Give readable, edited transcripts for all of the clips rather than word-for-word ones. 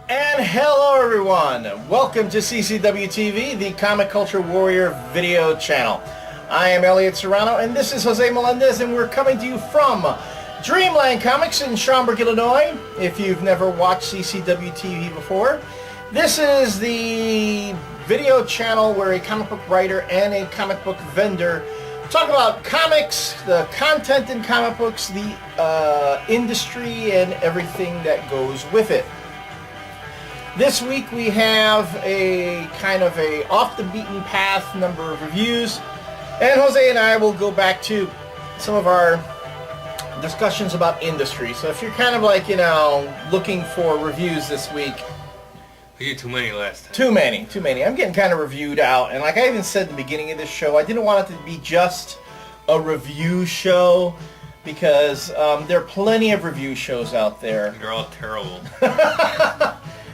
And hello everyone! Welcome to CCW TV, the Comic Culture Warrior video channel. I am Elliot Serrano and this is Jose Melendez, and we're coming to you from Dreamland Comics in Schaumburg, Illinois. If you've never watched CCW TV before, this is the video channel where a comic book writer and a comic book vendor talk about comics, the content in comic books, the industry, and everything that goes with it. This week we have a kind of a off the beaten path number of reviews, and Jose and I will go back to some of our discussions about industry. So if you're kind of like, looking for reviews this week, we did too many last time. Too many. I'm getting kind of reviewed out, and like I even said at the beginning of this show, I didn't want it to be just a review show, because there are plenty of review shows out there. They're all terrible.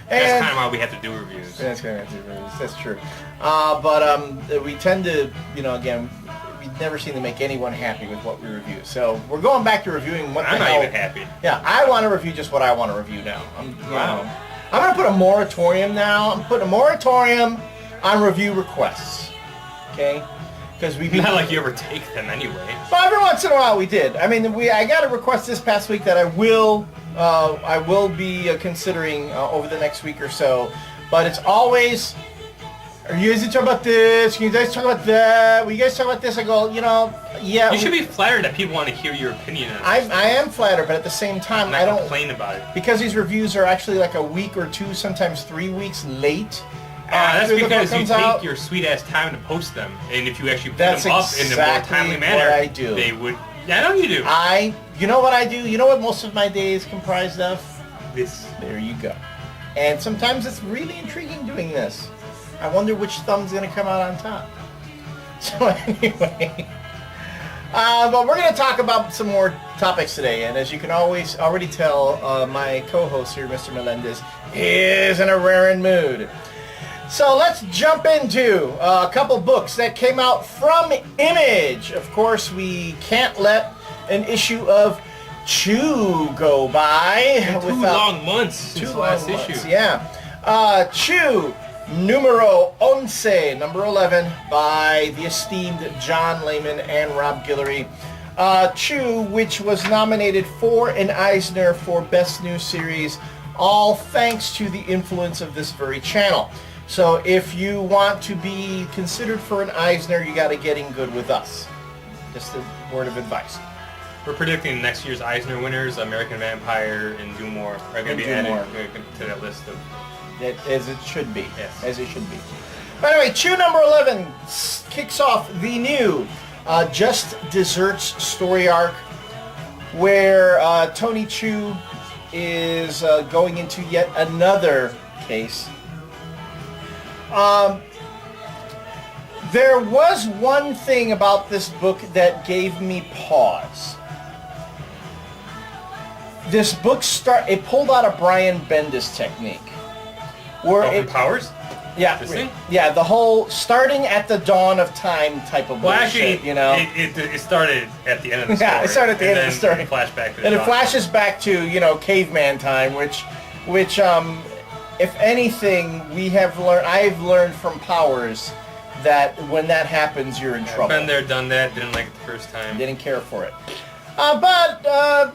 That's kind of why we have to do reviews. That's kind of reviews. That's true. But we tend to, again, we've never seem to make anyone happy with what we review. So we're going back to reviewing what I'm not even happy. Yeah, I want to review just what I want to review now. I'm going to put a moratorium now. I'm putting a moratorium on review requests. Okay? Because not like you ever take them anyway. Well, every once in a while we did. I mean, I got a request this past week that I will be considering over the next week or so. But it's always, are you guys talk about this? Can you guys talk about that? Will you guys talk about this? I go, yeah. You should be flattered that people want to hear your opinion on this. I am flattered, but at the same time, I don't complain about it. Because these reviews are actually like a week or two, sometimes 3 weeks late. That's because you take your sweet-ass time to post them. And if you actually put them up in a more timely manner, I do. They would... I know you do. You know what I do? You know what most of my day is comprised of? This. There you go. And sometimes it's really intriguing doing this. I wonder which thumb's going to come out on top. So anyway... but we're going to talk about some more topics today, and as you can already tell, my co-host here, Mr. Melendez, is in a raring mood. So let's jump into a couple books that came out from Image. Of course, we can't let an issue of Chew go by. Two long months since the last issue. Yeah. Chew, numero 11, number 11, by the esteemed John Layman and Rob Guillory. Chew, which was nominated for an Eisner for Best New Series, all thanks to the influence of this very channel. So if you want to be considered for an Eisner, you got to get in good with us. Just a word of advice. We're predicting next year's Eisner winners, American Vampire and Do More, are going to be added to that list of... As it should be. Yes. As it should be. But anyway, Chew number 11 kicks off the new Just Desserts story arc, where Tony Chew is going into yet another case. There was one thing about this book that gave me pause. This book it pulled out a Brian Bendis technique. Where Powers? Yeah, yeah, the whole starting at the dawn of time type of bullshit. Well, actually, it started at the end of the story. Yeah, it started at the end of the story. And it flashes back to, caveman time, which if anything, I've learned from Powers that when that happens, you're in trouble. Been there, done that, didn't like it the first time. Didn't care for it. But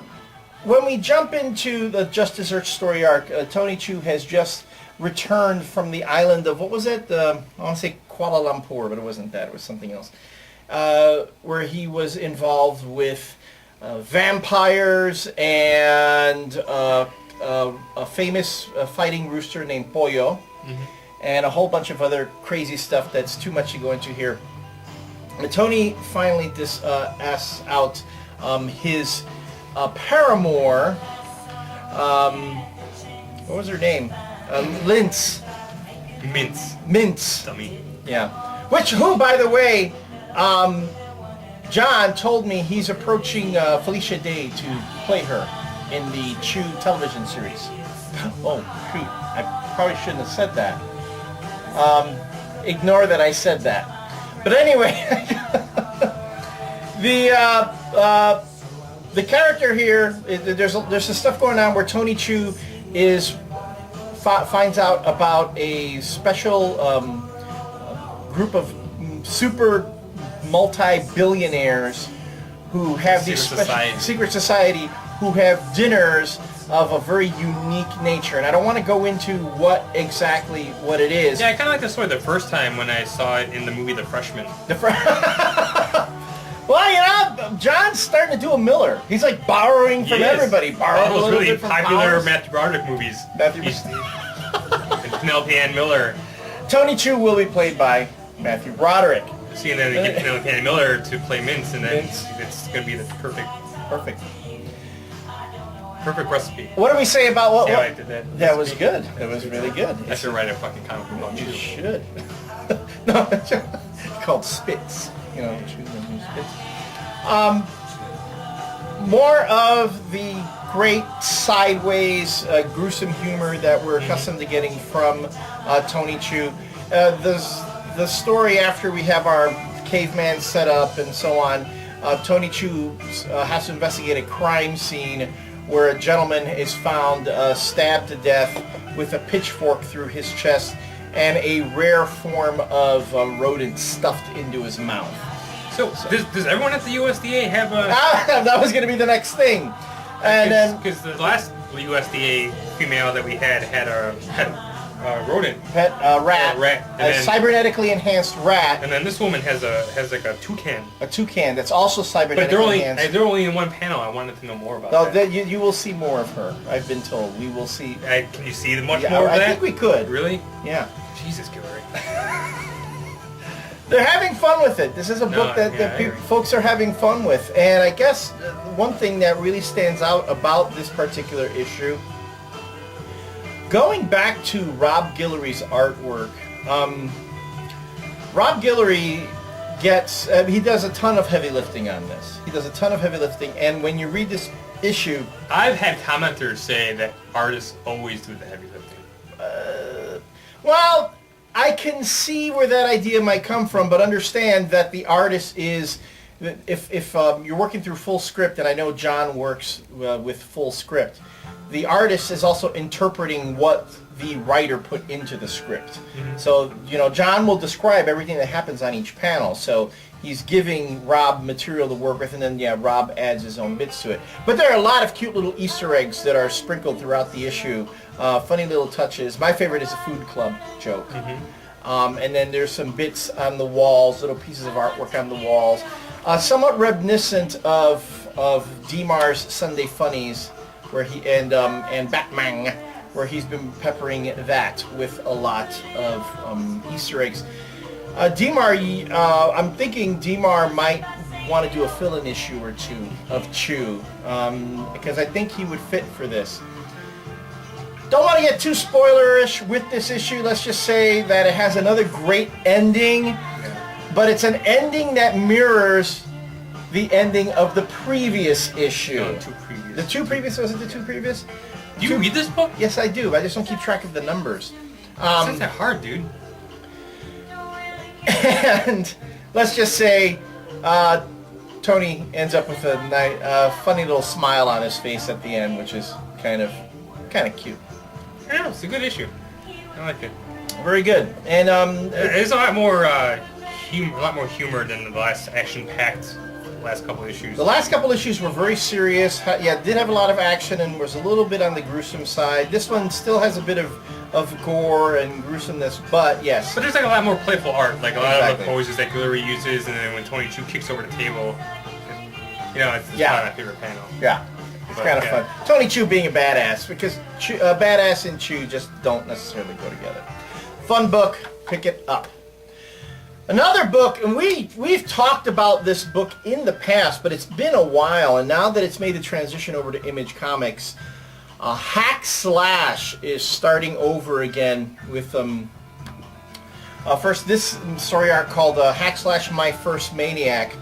when we jump into the Just Desserts story arc, Tony Chew has just returned from the island of, what was it? I want to say Kuala Lumpur, but it wasn't that. It was something else. Where he was involved with vampires and... a famous fighting rooster named Pollo, and a whole bunch of other crazy stuff that's too much to go into here. And Tony finally asks out his paramour, what was her name? Mintz. Dummy. Yeah. Who, by the way, John told me he's approaching Felicia Day to play her in the Chew television series. Oh, shoot. I probably shouldn't have said that. Ignore that I said that. But anyway, the character here, there's some stuff going on where Tony Chew is finds out about a special group of super multi-billionaires who have these secret society who have dinners of a very unique nature, and I don't want to go into what it is. Yeah, I kind of like the story the first time when I saw it in the movie The Freshman. Well, you know, John's starting to do a Miller. He's like borrowing from everybody. Borrowing all those really from popular Powers. Matthew Broderick movies. And Penelope Ann Miller. Tony Chu will be played by Matthew Broderick. See, and then they get Penelope Ann Miller to play Mince, and then it's going to be the perfect recipe. What do we say about what? I did that. That was good. It was really good. I should write a fucking comic book about You should. No, it's called Spitz. You know, Spitz. More of the great sideways, gruesome humor that we're accustomed to getting from Tony Chu. The story after we have our caveman set up and so on, Tony Chu has to investigate a crime scene where a gentleman is found stabbed to death with a pitchfork through his chest and a rare form of rodent stuffed into his mouth. So does everyone at the USDA have a... That was going to be the next thing. And then... Because the last USDA female that we had a rodent. Pet rat. A cybernetically enhanced rat. And then this woman has like a toucan. A toucan that's also cybernetically enhanced. But they're only in one panel. I wanted to know more about that. No, you will see more of her. I've been told. We will see. Can you see much more of that? I think we could. Really? Yeah. Jesus, Gary. They're having fun with it. This is a book that folks are having fun with. And I guess one thing that really stands out about this particular issue, going back to Rob Guillory's artwork, Rob Guillory he does a ton of heavy lifting on this. He does a ton of heavy lifting, and when you read this issue... I've had commenters say that artists always do the heavy lifting. Well, I can see where that idea might come from, but understand that the artist is... If you're working through full script, and I know John works with full script, the artist is also interpreting what the writer put into the script. Mm-hmm. So, you know, John will describe everything that happens on each panel. So he's giving Rob material to work with, and then, Rob adds his own bits to it. But there are a lot of cute little Easter eggs that are sprinkled throughout the issue. Funny little touches. My favorite is a food club joke. Mm-hmm. And then there's some bits on the walls, little pieces of artwork on the walls. Somewhat reminiscent of Demar's Sunday Funnies, where he and Batman, where he's been peppering that with a lot of Easter eggs. Demar, I'm thinking Demar might want to do a fill-in issue or two of Chew, because I think he would fit for this. Don't want to get too spoilerish with this issue. Let's just say that it has another great ending, but it's an ending that mirrors the ending of the previous issue. No, two previous. The two previous? Was it the two previous? Do you read this book? Yes, I do. I just don't keep track of the numbers. It's not that hard, dude. And let's just say Tony ends up with a funny little smile on his face at the end, which is kind of cute. Yeah, it's a good issue. I like it. Very good. And there's a lot more humor than the last action-packed last couple issues. The last couple issues were very serious. Did have a lot of action and was a little bit on the gruesome side. This one still has a bit of gore and gruesomeness, but yes. But there's like a lot more playful art, like a lot of the poses that Guillory uses, and then when Tony Chu kicks over the table, it's kind of my favorite panel. Yeah. It's kind of fun. Tony Chu being a badass, because badass and Chu just don't necessarily go together. Fun book. Pick it up. Another book, and we've talked about this book in the past, but it's been a while, and now that it's made the transition over to Image Comics, Hack Slash is starting over again with first this story arc called Hack Slash My First Maniac,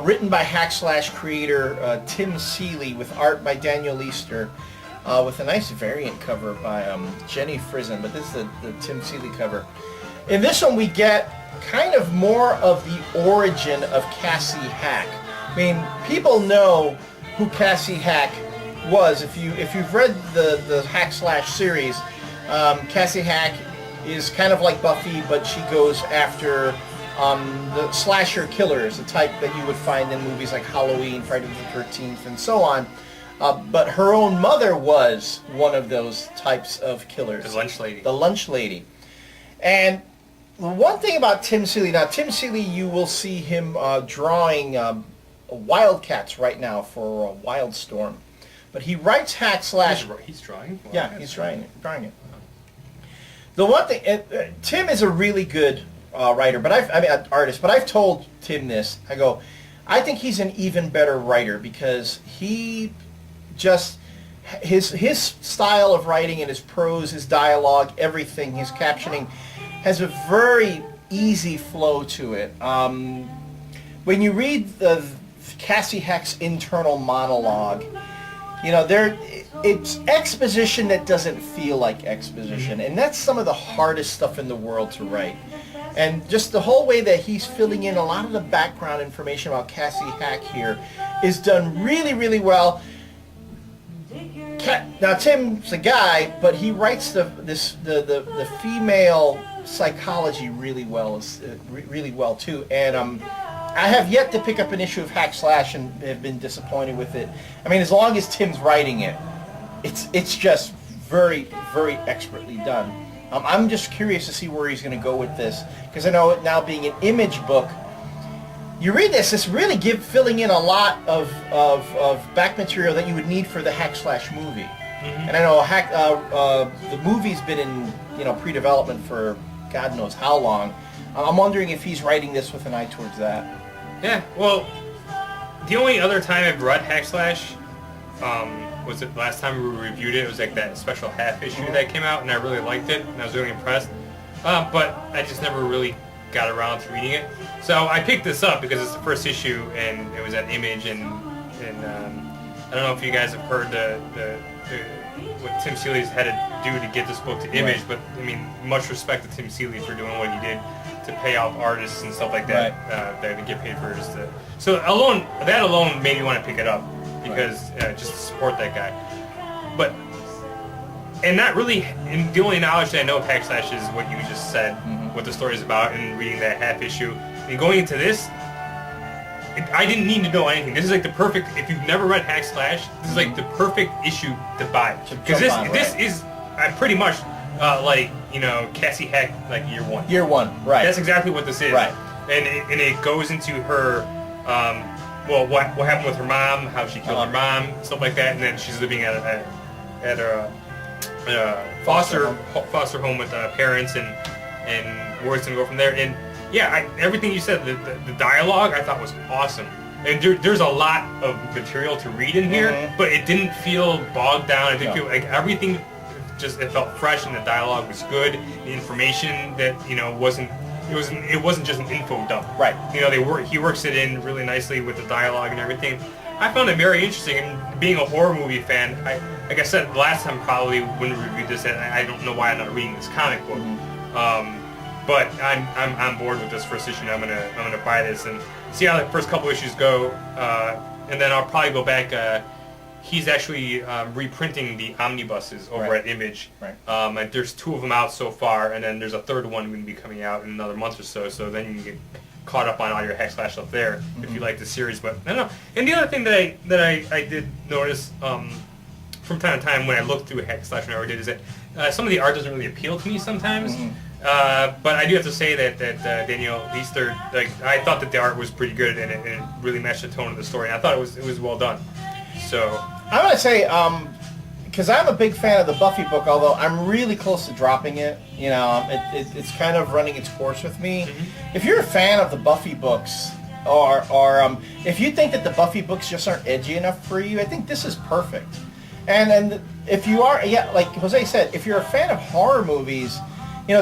written by Hack Slash creator Tim Seeley with art by Daniel Leister, with a nice variant cover by Jenny Frison, but this is the Tim Seeley cover. In this one we get kind of more of the origin of Cassie Hack. I mean, people know who Cassie Hack was. If you've read the Hack Slash series, Cassie Hack is kind of like Buffy, but she goes after the slasher killers, the type that you would find in movies like Halloween, Friday the 13th, and so on. But her own mother was one of those types of killers. The lunch lady. The lunch lady. And one thing about Tim Seeley, now Tim Seeley, you will see him drawing Wildcats right now for Wildstorm. But he writes hack slash... He's drawing? Yeah, he's drawing it. The one thing, Tim is a really good writer, but artist, but I've told Tim this. I go, I think he's an even better writer because he just, his style of writing and his prose, his dialogue, everything, his captioning, has a very easy flow to it. When you read the Cassie Hack's internal monologue, you know, it's exposition that doesn't feel like exposition, and that's some of the hardest stuff in the world to write. And just the whole way that he's filling in a lot of the background information about Cassie Hack here is done really, really well. Now Tim's a guy, but he writes the female psychology really well too. And I have yet to pick up an issue of Hack Slash and have been disappointed with it. I mean, as long as Tim's writing it, it's just very, very expertly done. I'm just curious to see where he's going to go with this, because I know it now being an Image book, you read this, it's really filling in a lot of back material that you would need for the Hack Slash movie. Mm-hmm. And I know the movie's been in pre-development for God knows how long. I'm wondering if he's writing this with an eye towards that. Yeah, well, the only other time I've read Hack Slash was it last time we reviewed it. It was like that special half issue that came out, and I really liked it, and I was really impressed. But I just never really got around to reading it. So I picked this up because it's the first issue, and it was at Image, and I don't know if you guys have heard what Tim Seeley's had to do to get this book to Image, but I mean, much respect to Tim Seeley for doing what he did to pay off artists and stuff like that that get paid for just to. So that alone made me want to pick it up because just to support that guy. But and not really. And the only knowledge that I know of Hack Slash is what you just said, what the story is about, and reading that half issue. And going into this, I didn't need to know anything. This is like the perfect. If you've never read Hack Slash, this is like the perfect issue to buy because this is pretty much like Cassie Hack like year one. Year one, right? That's exactly what this is, right? And it goes into her. What happened with her mom, how she killed her mom, stuff like that, and then she's living at a foster home with parents, and where it's gonna go from there. And yeah, everything you said, the dialogue I thought was awesome. And there's a lot of material to read in here, but it didn't feel bogged down. It didn't feel like everything. It felt fresh, and the dialogue was good. The information that it wasn't just an info dump. Right. He works it in really nicely with the dialogue and everything. I found it very interesting, and being a horror movie fan, like I said last time probably when we reviewed this, and I don't know why I'm not reading this comic book. But I'm on board with this first issue. And I'm gonna buy this and see how the first couple issues go, and then I'll probably go back. He's actually reprinting the omnibuses over at Image. Right. And there's 2 of them out so far, and then there's a third one going to be coming out in another month or so. So then you can get caught up on all your Hack Slash stuff there if you like the series. But I don't know. And the other thing that I did notice from time to time when I looked through Hack Slash and I did is that some of the art doesn't really appeal to me sometimes. But I do have to say that Daniel Easter, I thought that the art was pretty good, and it really matched the tone of the story. And I thought it was well done. So I'm going to say, because I'm a big fan of the Buffy book, although I'm really close to dropping it. It's kind of running its course with me. If you're a fan of the Buffy books, or if you think that the Buffy books just aren't edgy enough for you, I think this is perfect. And if you are, like Jose said, if you're a fan of horror movies,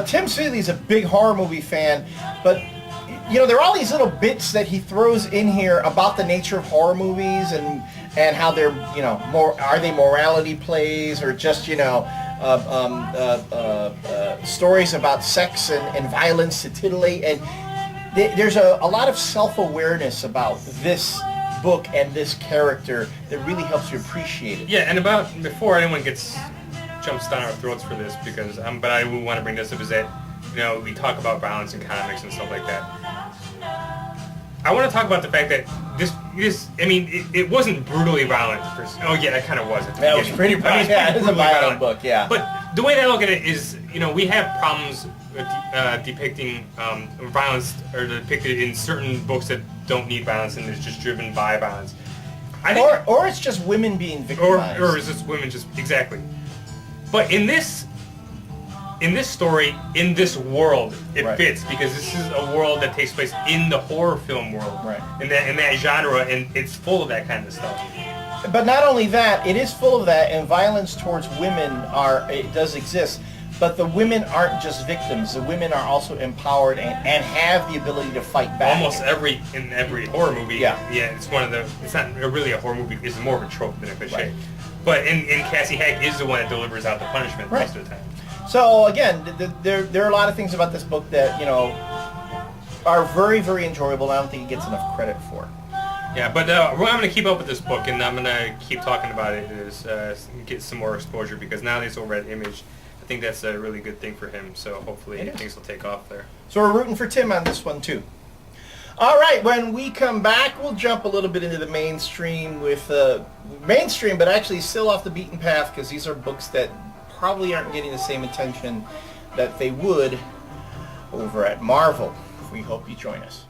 Tim Seeley's a big horror movie fan, but there are all these little bits that he throws in here about the nature of horror movies and how they're, are they morality plays or just, stories about sex and violence to titillate. And there's a lot of self-awareness about this book and this character that really helps you appreciate it. Yeah, and before anyone gets jumps down our throats for this because, but I would want to bring this up is that, we talk about violence in comics and stuff like that. I want to talk about the fact that it wasn't brutally violent. Oh yeah, it kind of was. That was pretty violent. Yeah, it's a violent book. Yeah. But the way that I look at it is, we have problems with depicting violence or depicted in certain books that don't need violence and it's just driven by violence. Or it's just women being victimized. Or it's just women exactly. But in this story, in this world, it fits because this is a world that takes place in the horror film world. Right. In that genre, and it's full of that kind of stuff. But not only that, it is full of that, and violence towards women it does exist. But the women aren't just victims. The women are also empowered and have the ability to fight back. Almost in every horror movie. Yeah. It's not really a horror movie. It's more of a trope than a cliche. Right. But in Cassie Hack is the one that delivers out the punishment most of the time. So again, there are a lot of things about this book that are very, very enjoyable. I don't think it gets enough credit for. Yeah, but what I'm going to keep up with this book, and I'm going to keep talking about it, is get some more exposure because now that it's over at Image, I think that's a really good thing for him. So hopefully things will take off there. So we're rooting for Tim on this one too. All right, when we come back, we'll jump a little bit into the mainstream with mainstream, but actually still off the beaten path because these are books that probably aren't getting the same attention that they would over at Marvel. We hope you join us.